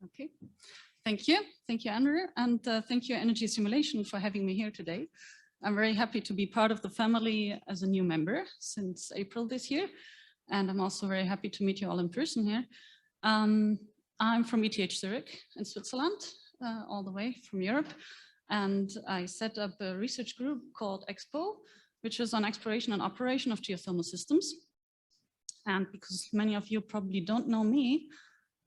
Okay, thank you. Thank you, Andrew. And thank you, Energy Simulation, for having me here today. I'm very happy to be part of the family as a new member since April this year. And I'm also very happy to meet you all in person here. I'm from ETH Zurich in Switzerland, all the way from Europe. And I set up a research group called EXPO, which is on exploration and operation of geothermal systems. And because many of you probably don't know me,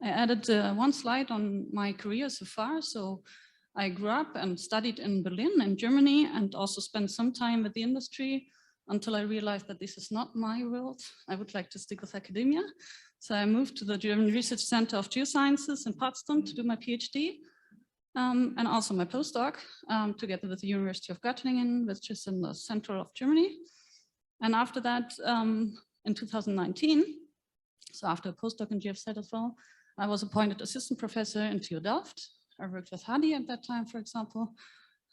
I added one slide on my career so far. So I grew up and studied in Berlin in Germany and also spent some time with the industry until I realized that this is not my world. I would like to stick with academia. So I moved to the German Research Center of Geosciences in Potsdam to do my PhD and also my postdoc together with the University of Göttingen, which is in the center of Germany. And after that, in 2019, so after a postdoc in GFZ as well, I was appointed assistant professor in TU Delft. I worked with Hadi at that time, for example,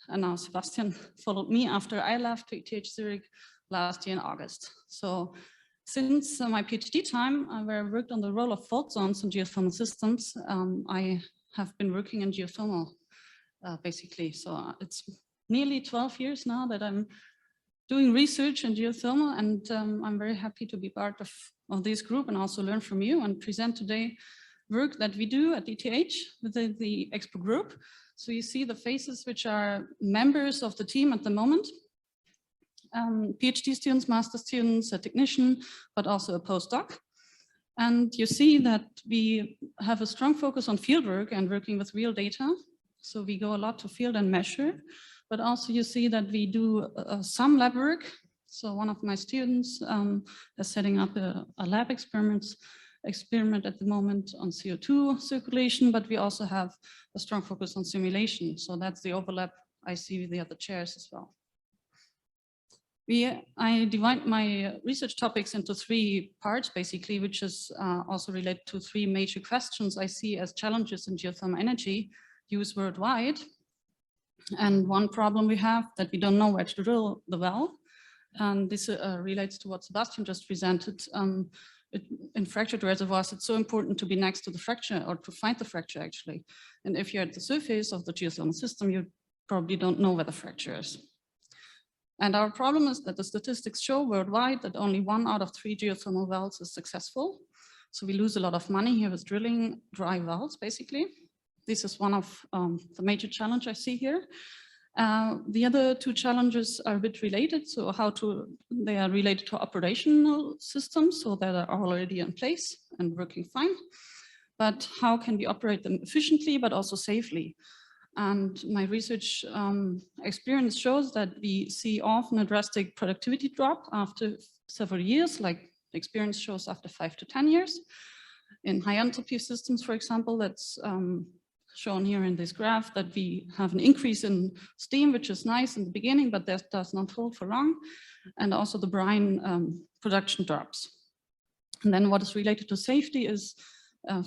and now Sebastian followed me after I left to ETH Zurich last year in August. So since my PhD time, where I worked on the role of fault zones in geothermal systems, I have been working in geothermal, basically. So it's nearly 12 years now that I'm doing research in geothermal, and I'm very happy to be part of this group and also learn from you and present today work that we do at ETH within the EXPO group. So you see the faces which are members of the team at the moment. PhD students, master students, a technician, but also a postdoc. And you see that we have a strong focus on fieldwork and working with real data. So we go a lot to field and measure, but also you see that we do some lab work. So one of my students is setting up a lab experiment at the moment on CO2 circulation, but we also have a strong focus on simulation. So that's the overlap I see with the other chairs as well. I divide my research topics into 3 parts, basically, which is also related to 3 major questions I see as challenges in geothermal energy use worldwide. And one problem we have that we don't know where to drill the well. And this relates to what Sebastian just presented. In fractured reservoirs, it's so important to be next to the fracture or to find the fracture actually. And if you're at the surface of the geothermal system, you probably don't know where the fracture is. And our problem is that the statistics show worldwide that only 1 out of 3 geothermal wells is successful. So we lose a lot of money here with drilling dry wells, basically. This is one of the major challenges I see here. The other 2 challenges are a bit related. So they are related to operational systems, so that are already in place and working fine. But how can we operate them efficiently, but also safely? And my research experience shows that we see often a drastic productivity drop after several years, like experience shows after 5 to 10 years. In high entropy systems, for example, that's shown here in this graph, that we have an increase in steam, which is nice in the beginning, but that does not hold for long. And also the brine production drops. And then what is related to safety is,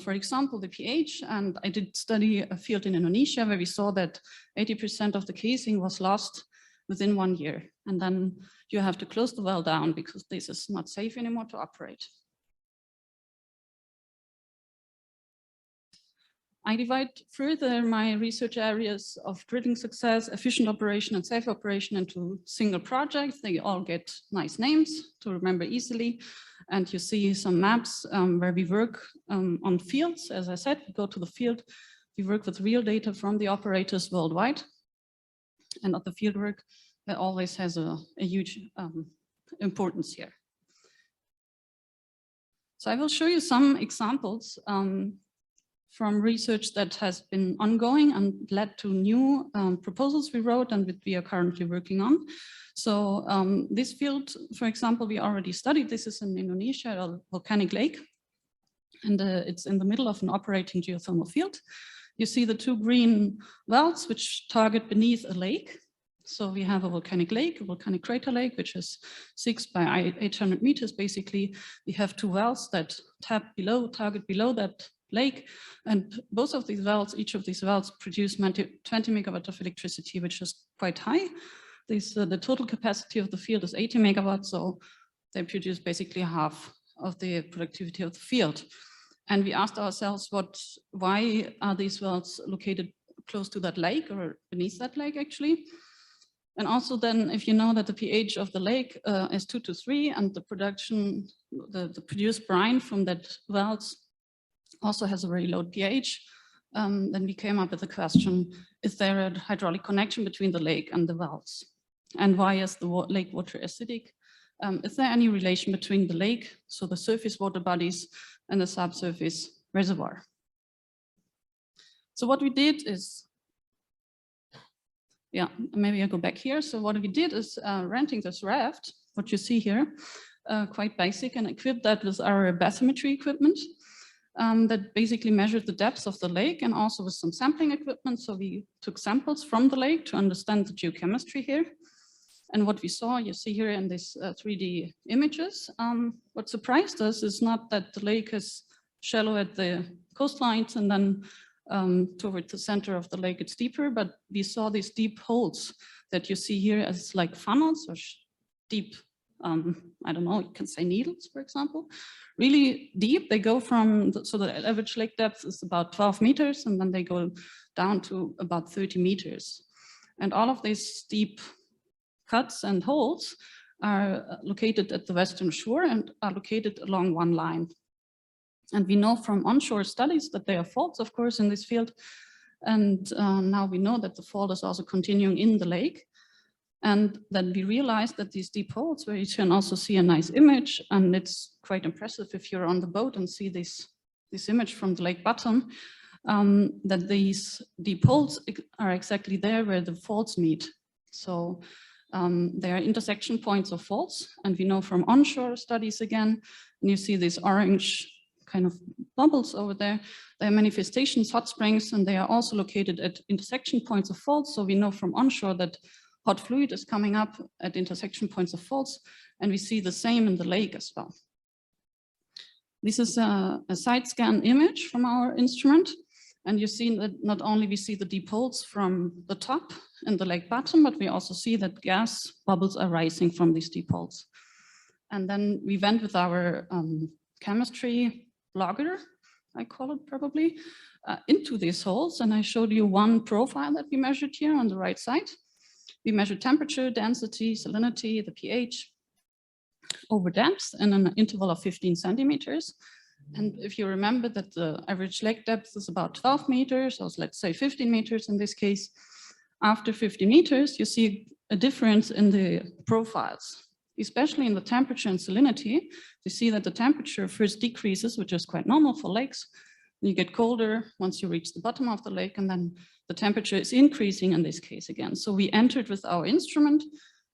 for example, the pH. And I did study a field in Indonesia where we saw that 80% of the casing was lost within 1 year. And then you have to close the well down because this is not safe anymore to operate. I divide further my research areas of drilling success, efficient operation, and safe operation into single projects. They all get nice names to remember easily. And you see some maps where we work on fields. As I said, we go to the field. We work with real data from the operators worldwide. And the field work that always has a huge importance here. So I will show you some examples from research that has been ongoing and led to new proposals we wrote and that we are currently working on. So this field, for example, we already studied. This is in Indonesia, a volcanic lake, and it's in the middle of an operating geothermal field. You see the 2 green wells which target beneath a lake. So we have a volcanic lake, a volcanic crater lake, which is 6 by 800 meters. Basically, we have 2 wells that target below that lake, and both of these wells, each of these wells produce 20 megawatt of electricity, which is quite high. The total capacity of the field is 80 megawatts, so they produce basically half of the productivity of the field. And we asked ourselves, why are these wells located close to that lake or beneath that lake actually? And also then, if you know that the pH of the lake is 2 to 3 and the production, the produced brine from that wells also has a very low pH, then we came up with the question, is there a hydraulic connection between the lake and the wells? And why is the lake water acidic? Is there any relation between the lake, so the surface water bodies, and the subsurface reservoir? So what we did is, yeah, maybe I go back here. So what we did is renting this raft, what you see here, quite basic, and equipped that with our bathymetry equipment that basically measured the depth of the lake and also with some sampling equipment. So we took samples from the lake to understand the geochemistry here. And what we saw, you see here in these 3D images, what surprised us is not that the lake is shallow at the coastlines and then toward the center of the lake it's deeper, but we saw these deep holes that you see here as like funnels or deep, I don't know, you can say needles, for example, really deep. They go from, so the average lake depth is about 12 meters and then they go down to about 30 meters. And all of these deep cuts and holes are located at the western shore and are located along one line. And we know from onshore studies that there are faults, of course, in this field. And now we know that the fault is also continuing in the lake. And then we realized that these deep holes, where you can also see a nice image, and it's quite impressive if you're on the boat and see this image from the lake bottom, that these deep holes are exactly there where the faults meet. So there are intersection points of faults, and we know from onshore studies again, and you see these orange kind of bubbles over there, they are manifestations, hot springs, and they are also located at intersection points of faults. So we know from onshore that hot fluid is coming up at intersection points of faults, and we see the same in the lake as well. This is a side scan image from our instrument, and you see that not only we see the deep holes from the top and the lake bottom, but we also see that gas bubbles are rising from these deep holes. And then we went with our chemistry logger, I call it probably, into these holes. And I showed you one profile that we measured here on the right side. We measured temperature, density, salinity, the pH over depth in an interval of 15 centimeters. And if you remember that the average lake depth is about 12 meters, or let's say 15 meters in this case, after 50 meters, you see a difference in the profiles, especially in the temperature and salinity. You see that the temperature first decreases, which is quite normal for lakes. You get colder once you reach the bottom of the lake, and then the temperature is increasing in this case again. So we entered with our instrument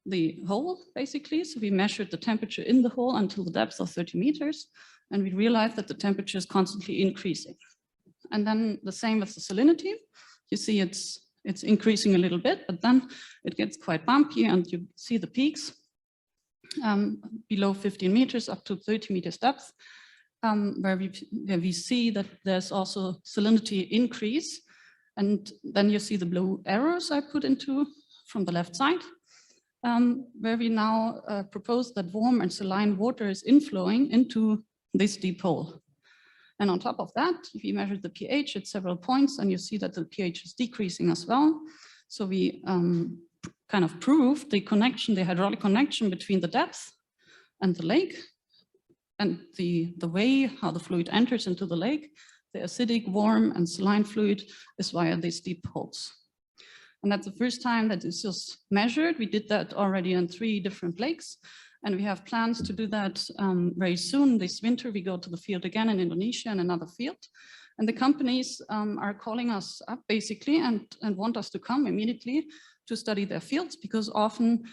the hole, basically. So we measured the temperature in the hole until the depth of 30 meters, and we realized that the temperature is constantly increasing. And then the same with the salinity. You see it's increasing a little bit, but then it gets quite bumpy, and you see the peaks below 15 meters up to 30 meters depth, where we see that there's also salinity increase. And then you see the blue arrows I put into from the left side, where we now propose that warm and saline water is inflowing into this deep hole. And on top of that, if you measure the pH at several points, and you see that the pH is decreasing as well. So we kind of proved the connection, the hydraulic connection between the depth and the lake, and the way how the fluid enters into the lake. The acidic, warm, and saline fluid is via these deep holes. And that's the first time that this is measured. We did that already on 3 different lakes, and we have plans to do that very soon. This winter, we go to the field again in Indonesia and another field. And the companies are calling us up basically and want us to come immediately to study their fields, because often,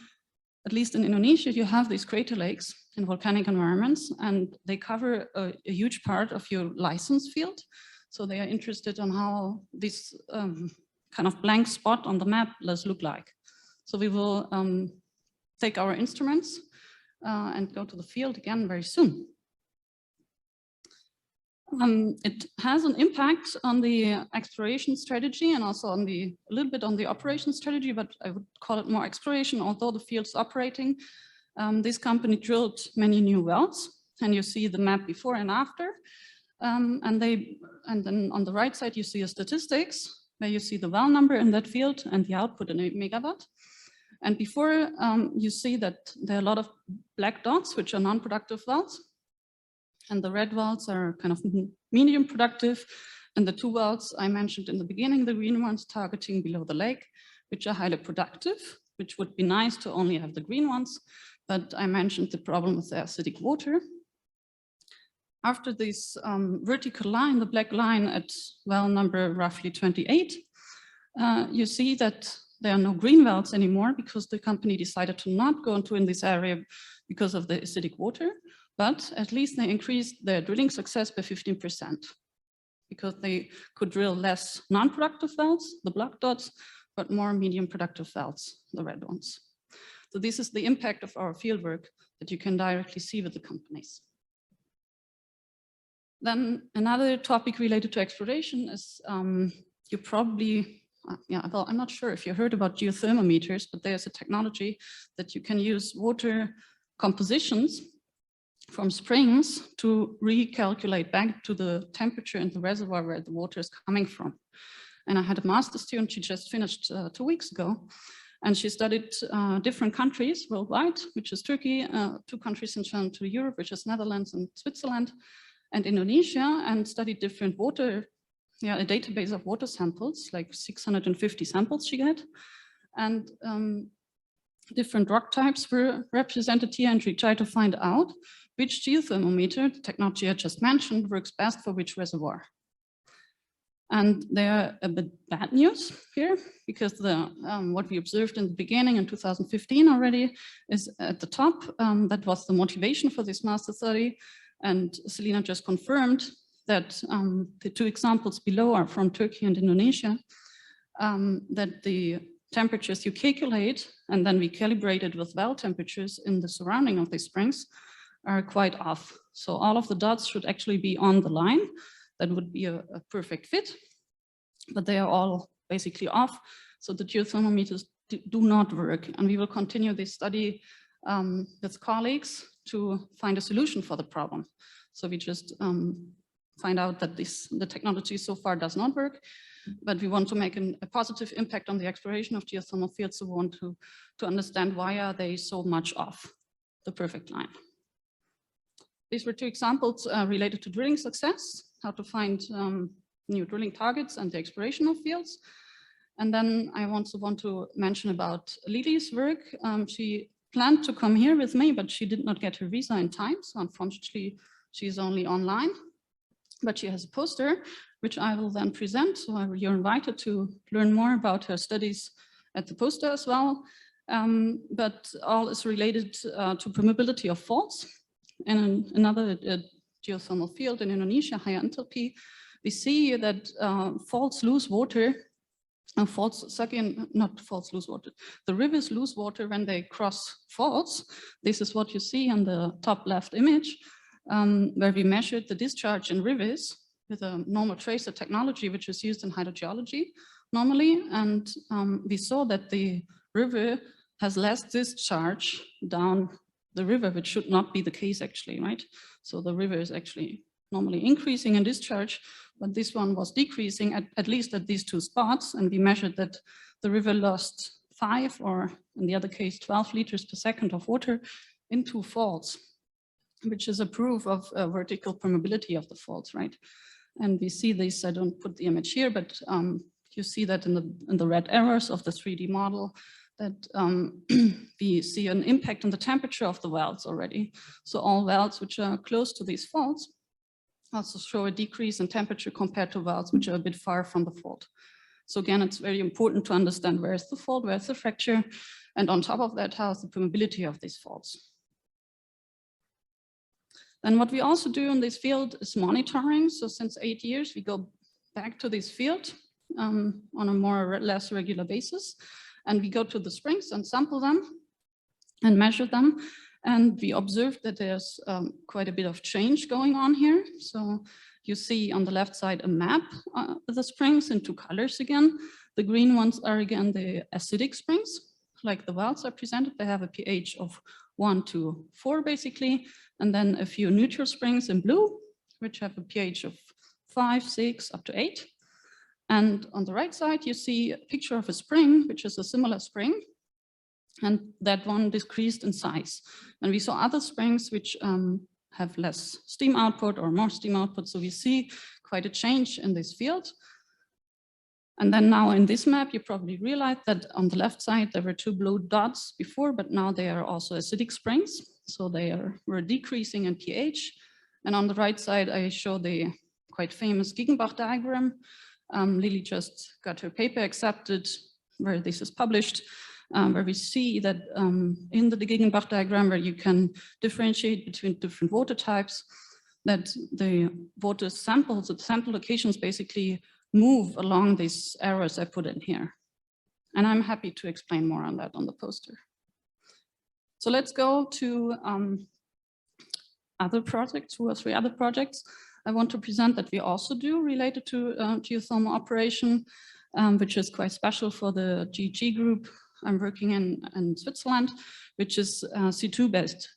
at least in Indonesia, you have these crater lakes in volcanic environments, and they cover a huge part of your license field. So they are interested in how this kind of blank spot on the map does look like. So we will take our instruments and go to the field again very soon. It has an impact on the exploration strategy and also on a little bit on the operation strategy, but I would call it more exploration, although the field's operating. This company drilled many new wells, and you see the map before and after. And then on the right side, you see a statistics where you see the well number in that field and the output in a megawatt. And before you see that there are a lot of black dots, which are non-productive wells. And the red wells are kind of medium productive. And the two wells I mentioned in the beginning, the green ones targeting below the lake, which are highly productive, which would be nice to only have the green ones. But I mentioned the problem with the acidic water. After this vertical line, the black line at well number roughly 28, you see that there are no green wells anymore because the company decided to not go into in this area because of the acidic water, but at least they increased their drilling success by 15% because they could drill less non-productive wells, the black dots, but more medium productive wells, the red ones. So this is the impact of our fieldwork that you can directly see with the companies. Then another topic related to exploration is you probably, well, I'm not sure if you heard about geothermal meters, but there's a technology that you can use water compositions from springs to recalculate back to the temperature in the reservoir where the water is coming from. And I had a master's student, she just finished 2 weeks ago, and she studied different countries worldwide, which is Turkey, 2 countries in to Europe, which is Netherlands and Switzerland, and Indonesia, and studied different water, a database of water samples, like 650 samples she had. And different rock types were represented here, and we tried to find out which geothermal meter, the technology I just mentioned, works best for which reservoir. And they're a bit bad news here, because what we observed in the beginning in 2015 already is at the top. That was the motivation for this master study. And Selina just confirmed that the 2 examples below are from Turkey and Indonesia, that the temperatures you calculate and then we calibrate it with well temperatures in the surrounding of these springs are quite off. So all of the dots should actually be on the line. That would be a perfect fit, but they are all basically off. So the geothermal meters do not work. And we will continue this study with colleagues to find a solution for the problem. So we just find out that the technology so far does not work, but we want to make a positive impact on the exploration of geothermal fields. So we want to understand why are they so much off the perfect line. These were 2 examples related to drilling success, how to find new drilling targets and the exploration of fields. And then I also want to mention about Lily's work. She planned to come here with me, but she did not get her visa in time. So unfortunately, she's only online, but she has a poster, which I will then present. So you're invited to learn more about her studies at the poster as well. But all is related to permeability of faults. And in another geothermal field in Indonesia, high enthalpy, we see that faults lose water. And faults suck in, not faults lose water. The rivers lose water when they cross faults. This is what you see on the top left image, where we measured the discharge in rivers with a normal tracer technology, which is used in hydrogeology normally. And we saw that the river has less discharge down the river, which should not be the case actually, right? So the river is actually normally increasing in discharge, but this one was decreasing at least at these 2 spots. And we measured that the river lost 5, or in the other case, 12 liters per second of water in 2 faults, which is a proof of vertical permeability of the faults, right? And we see this, I don't put the image here, but you see that in the red arrows of the 3D model, that we see an impact on the temperature of the wells already. So all wells which are close to these faults also show a decrease in temperature compared to wells which are a bit far from the fault. So again, it's very important to understand where is the fault, where is the fracture, and on top of that, how is the permeability of these faults. And what we also do in this field is monitoring. So since 8 years, we go back to this field on a more or less regular basis. And we go to the springs and sample them and measure them. And we observed that there's quite a bit of change going on here. So you see on the left side a map of the springs in 2 colors again. The green ones are again the acidic springs, like the wells are presented. They have a pH of 1 to 4 basically. And then a few neutral springs in blue, which have a pH of 5, 6, up to 8. And on the right side, you see a picture of a spring, which is a similar spring. And that one decreased in size. And we saw other springs which have less steam output or more steam output. So we see quite a change in this field. And then now in this map, you probably realized that on the left side, there were 2 blue dots before, but now they are also acidic springs. So they were decreasing in pH. And on the right side, I show the quite famous Gegenbach diagram. Lily just got her paper accepted where this is published, where we see that in the Gegenbach diagram, where you can differentiate between different water types, that the water samples, the sample locations basically move along these arrows I put in here. And I'm happy to explain more on that on the poster. So let's go to other projects, 2 or 3 other projects I want to present that we also do related to geothermal operation, which is quite special for the GG group I'm working in Switzerland, which is CO2-based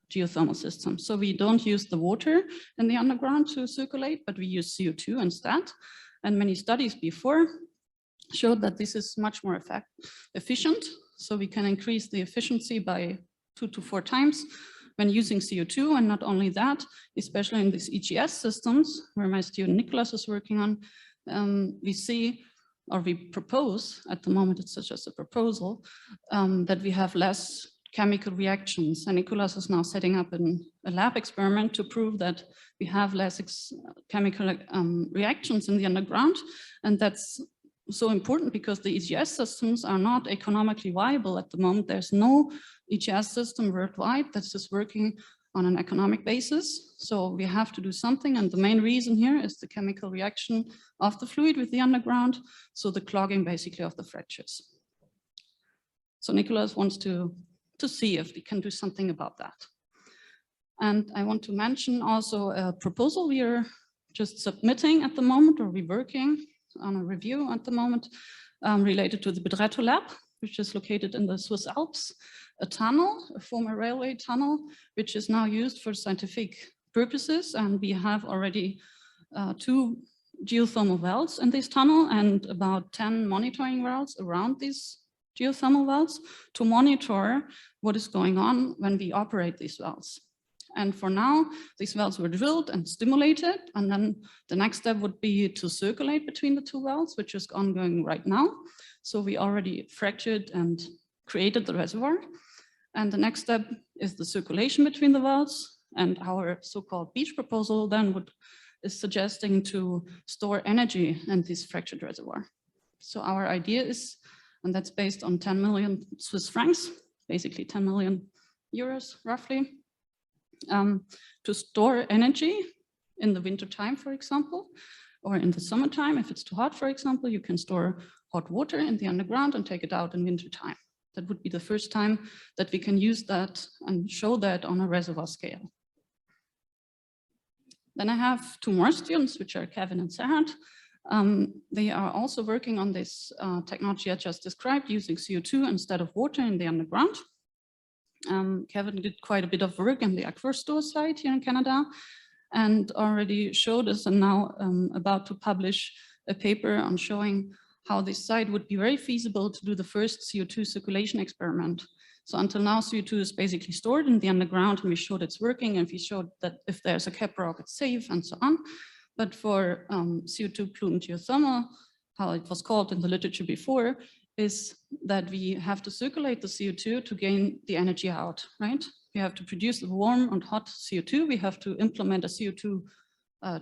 geothermal system. So we don't use the water in the underground to circulate, but we use CO2 instead. And many studies before showed that this is much more efficient. So we can increase the efficiency by 2 to 4 times when using CO2. And not only that, especially in these EGS systems, where my student Nicholas is working on, we see, or we propose, at the moment it's just a proposal, that we have less chemical reactions. And Nicholas is now setting up a lab experiment to prove that we have less chemical reactions in the underground. And that's so important because the EGS systems are not economically viable at the moment. There's no EGS system worldwide that's just working on an economic basis. So we have to do something. And the main reason here is the chemical reaction of the fluid with the underground. So the clogging basically of the fractures. So Nicholas wants to see if we can do something about that. And I want to mention also a proposal we are just submitting at the moment, or we're working on a review at the moment, related to the Bedratto Lab, which is located in the Swiss Alps, a tunnel, a former railway tunnel, which is now used for scientific purposes. And we have already 2 geothermal wells in this tunnel and about 10 monitoring wells around these geothermal wells to monitor what is going on when we operate these wells. And for now, these wells were drilled and stimulated. And then the next step would be to circulate between the 2 wells, which is ongoing right now. So we already fractured and created the reservoir. And the next step is the circulation between the wells. And our so-called beach proposal then is suggesting to store energy in this fractured reservoir. So our idea is, and that's based on 10 million Swiss francs, basically 10 million euros roughly, to store energy in the winter time, for example, or in the summertime. If it's too hot, for example, you can store hot water in the underground and take it out in winter time. That would be the first time that we can use that and show that on a reservoir scale. Then I have 2 more students, which are Kevin and Serhat. They are also working on this technology I just described, using CO2 instead of water in the underground. Kevin did quite a bit of work in the Aquastor site here in Canada and already showed us, and now about to publish a paper on showing how this site would be very feasible to do the first CO2 circulation experiment. So until now, CO2 is basically stored in the underground, and we showed it's working, and we showed that if there's a cap rock, it's safe and so on. But for CO2 plume geothermal, how it was called in the literature before, is that we have to circulate the CO2 to gain the energy out, right? We have to produce the warm and hot CO2. We have to implement a CO2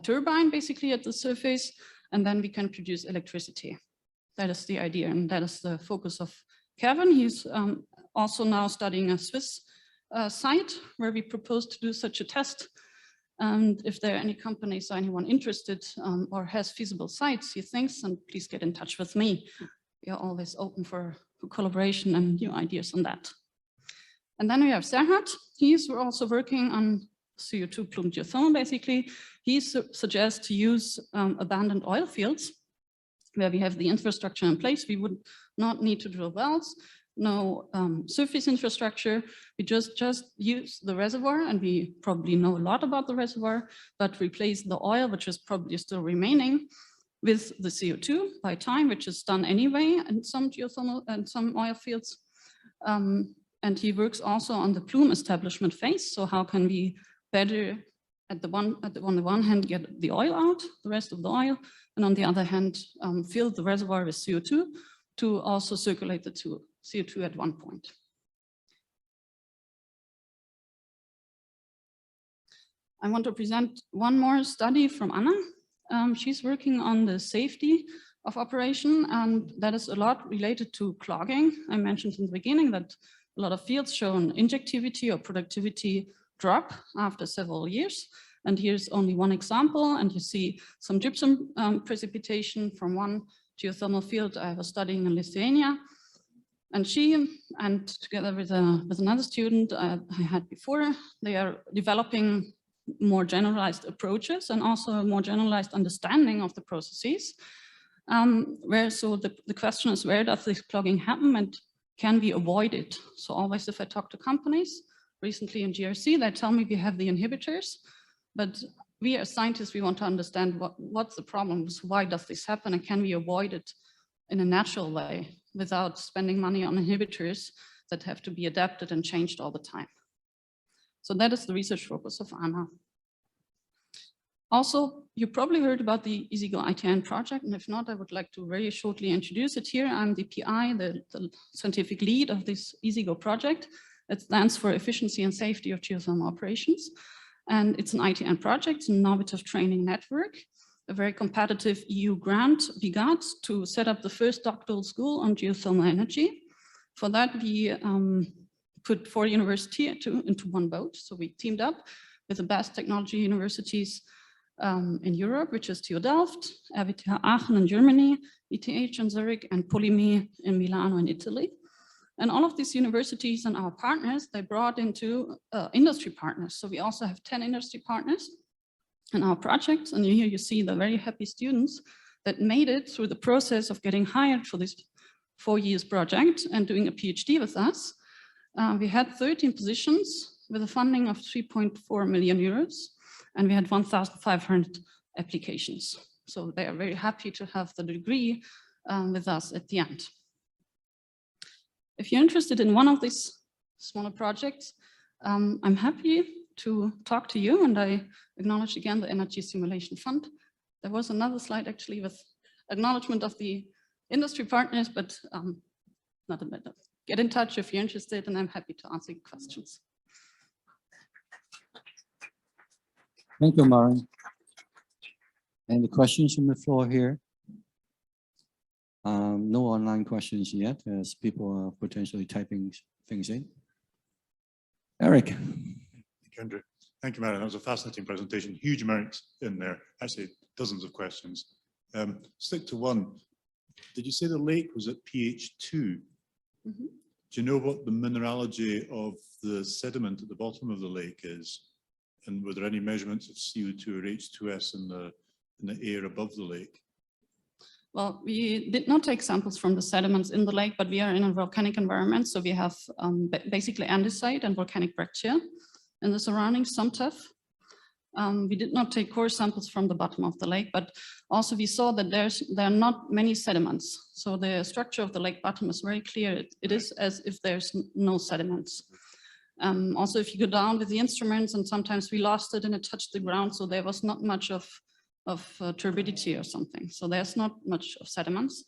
turbine basically at the surface, and then we can produce electricity. That is the idea, and that is the focus of Kevin. He's also now studying a Swiss site where we propose to do such a test. And if there are any companies or anyone interested or has feasible sites, he thinks, and please get in touch with me. We are always open for collaboration and new ideas on that. And then we have Serhat. He's also working on CO2 plume geothermal, basically. He suggests to use abandoned oil fields where we have the infrastructure in place. We would not need to drill wells. no surface infrastructure. We just use the reservoir, and we probably know a lot about the reservoir, but replace the oil, which is probably still remaining, with the CO2 by time, which is done anyway in some geothermal and some oil fields. And he works also on the plume establishment phase. So how can we better, on the one hand, get the oil out, the rest of the oil, and on the other hand, fill the reservoir with CO2 to also circulate the CO2 at one point. I want to present one more study from Anna. She's working on the safety of operation, and that is a lot related to clogging. I mentioned in the beginning that a lot of fields show an injectivity or productivity drop after several years. And here's only one example, and you see some gypsum precipitation from one geothermal field I was studying in Lithuania. And she, and together with another student I had before, they are developing more generalized approaches and also a more generalized understanding of the processes. So the question is, where does this clogging happen and can we avoid it? So always if I talk to companies, recently in GRC, they tell me we have the inhibitors, but we as scientists, we want to understand what's the problems, why does this happen, and can we avoid it in a natural way without spending money on inhibitors that have to be adapted and changed all the time. So that is the research focus of Anna. Also, you probably heard about the EasyGo ITN project, and if not, I would like to very shortly introduce it here. I'm the PI, the scientific lead of this EasyGo project. It stands for Efficiency and Safety of Geothermal Operations. And it's an ITN project, an innovative training network, a very competitive EU grant we got to set up the first doctoral school on geothermal energy. For that, we put 4 universities into one boat. So we teamed up with the best technology universities in Europe, which is TU Delft, RWTH Aachen in Germany, ETH in Zurich, and Polyme in Milano in Italy. And all of these universities and our partners, they brought into industry partners. So we also have 10 industry partners in our project. And here you see the very happy students that made it through the process of getting hired for this 4 years project and doing a PhD with us. We had 13 positions with a funding of 3.4 million euros. And we had 1,500 applications. So they are very happy to have the degree with us at the end. If you're interested in one of these smaller projects, I'm happy to talk to you, and I acknowledge again the Energy Simulation Fund. There was another slide actually with acknowledgement of the industry partners, but not a matter. Get in touch if you're interested, and I'm happy to answer your questions. Thank you, Maren. Any questions from the floor here? No online questions yet, as people are potentially typing things in. Eric. Thank you, Andrew. Thank you, Maren. That was a fascinating presentation. Huge amounts in there, actually dozens of questions. Stick to one. Did you say the lake was at pH 2? Mm-hmm. Do you know what the mineralogy of the sediment at the bottom of the lake is? And were there any measurements of CO2 or H2S in the air above the lake? Well, we did not take samples from the sediments in the lake, but we are in a volcanic environment. So we have basically andesite and volcanic breccia in the surroundings, some tuff. We did not take core samples from the bottom of the lake, but also we saw that there are not many sediments. So the structure of the lake bottom is very clear. It is as if there's no sediments. Also, if you go down with the instruments, and sometimes we lost it and it touched the ground, so there was not much of turbidity or something. So there's not much of sediments.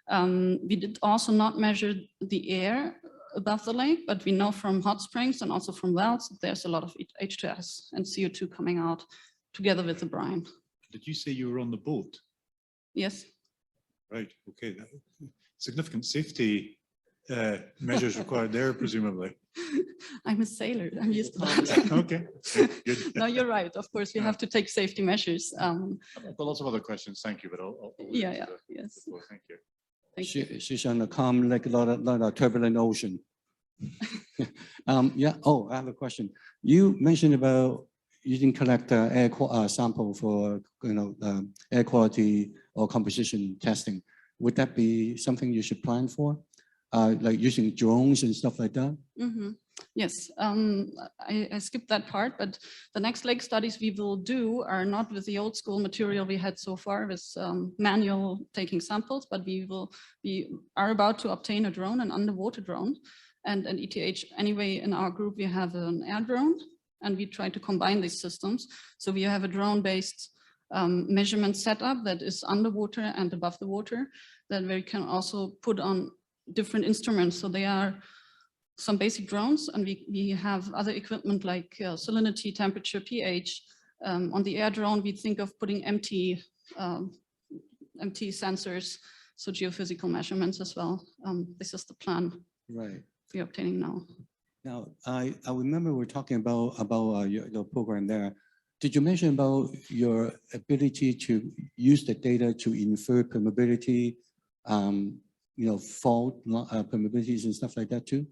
We did also not measure the air above the lake, but we know from hot springs and also from wells that there's a lot of H2S and CO2 coming out together with the brine. Did you say you were on the boat? Yes. Right, okay. Significant safety measures required there, presumably. I'm a sailor, I'm used to that. Okay, good. No, you're right. Of course, we have to take safety measures. I've got lots of other questions, thank you, but I'll yeah, yes. Thank you. She's on a calm lake, not a turbulent ocean. Yeah, oh, I have a question. You mentioned about you didn't collect air sample for air quality or composition testing. Would that be something you should plan for? like using drones and stuff like that? Yes, I skipped that part, but the next lake studies we will do are not with the old school material we had so far with manual taking samples, but we are about to obtain a drone, an underwater drone, and an ETH. Anyway, in our group, we have an air drone, and we try to combine these systems. So we have a drone-based measurement setup that is underwater and above the water, that we can also put on different instruments. So they are some basic drones, and we have other equipment like salinity, temperature, pH. On the air drone, we think of putting empty sensors, so geophysical measurements as well. This is the plan we're obtaining now. Now, I remember we're talking about your program there. Did you mention about your ability to use the data to infer permeability, fault permeabilities and stuff like that too?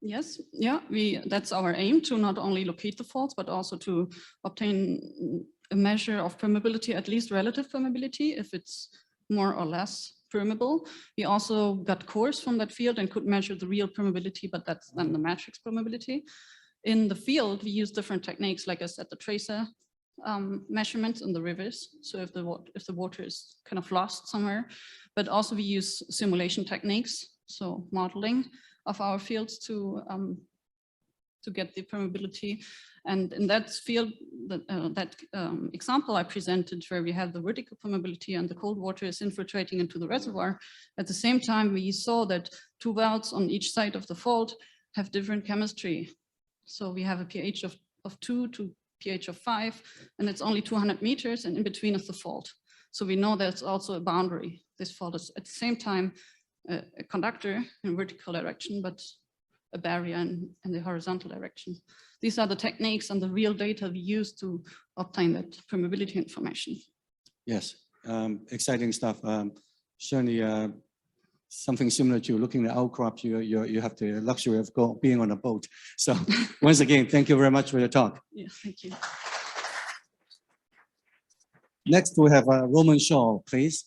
Yes, yeah, that's our aim, to not only locate the faults, but also to obtain a measure of permeability, at least relative permeability, if it's more or less permeable. We also got cores from that field and could measure the real permeability, but that's then the matrix permeability. In the field, we use different techniques, like I said, the tracer measurements in the rivers. So if the water is kind of lost somewhere, but also we use simulation techniques, so modeling of our fields to get the permeability. And in that field, that example I presented, where we have the vertical permeability and the cold water is infiltrating into the reservoir, at the same time, we saw that two wells on each side of the fault have different chemistry. So we have a pH of 2 to pH of 5, and it's only 200 meters, and in between is the fault. So we know there's also a boundary. This fault is at the same time a conductor in vertical direction, but a barrier in the horizontal direction. These are the techniques and the real data we use to obtain that permeability information. Yes, exciting stuff. Certainly something similar to looking at outcrops, you have the luxury of being on a boat. So once again, thank you very much for your talk. Yes, thank you. Next, we have Roman Shaw, please.